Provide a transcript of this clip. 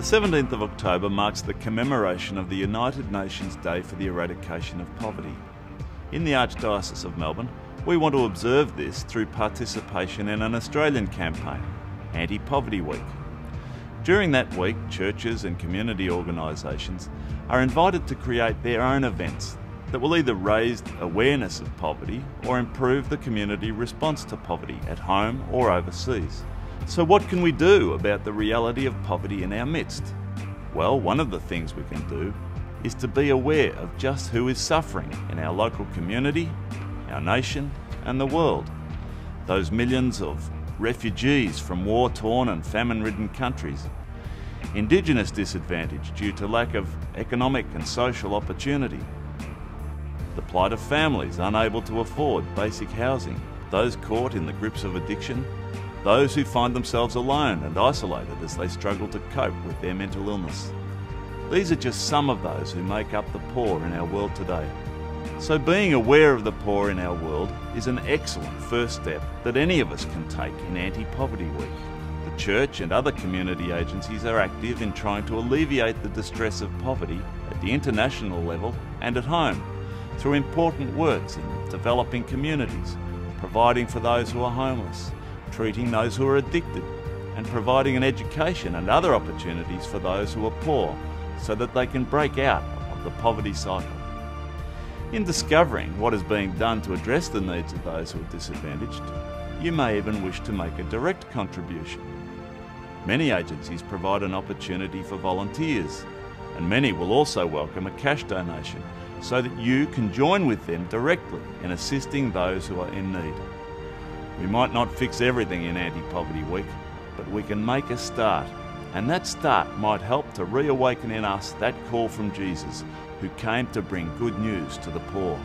17th of October marks the commemoration of the United Nations Day for the Eradication of Poverty. In the Archdiocese of Melbourne, we want to observe this through participation in an Australian campaign, Anti-Poverty Week. During that week, churches and community organisations are invited to create their own events that will either raise awareness of poverty or improve the community response to poverty at home or overseas. So what can we do about the reality of poverty in our midst? Well, one of the things we can do is to be aware of just who is suffering in our local community, our nation and the world. Those millions of refugees from war-torn and famine-ridden countries, Indigenous disadvantage due to lack of economic and social opportunity, the plight of families unable to afford basic housing, those caught in the grips of addiction, those who find themselves alone and isolated as they struggle to cope with their mental illness. These are just some of those who make up the poor in our world today. So being aware of the poor in our world is an excellent first step that any of us can take in Anti-Poverty Week. The Church and other community agencies are active in trying to alleviate the distress of poverty at the international level and at home through important works in developing communities, providing for those who are homeless, treating those who are addicted, and providing an education and other opportunities for those who are poor so that they can break out of the poverty cycle. In discovering what is being done to address the needs of those who are disadvantaged, you may even wish to make a direct contribution. Many agencies provide an opportunity for volunteers, and many will also welcome a cash donation so that you can join with them directly in assisting those who are in need. We might not fix everything in Anti-Poverty Week, but we can make a start, and that start might help to reawaken in us that call from Jesus, who came to bring good news to the poor.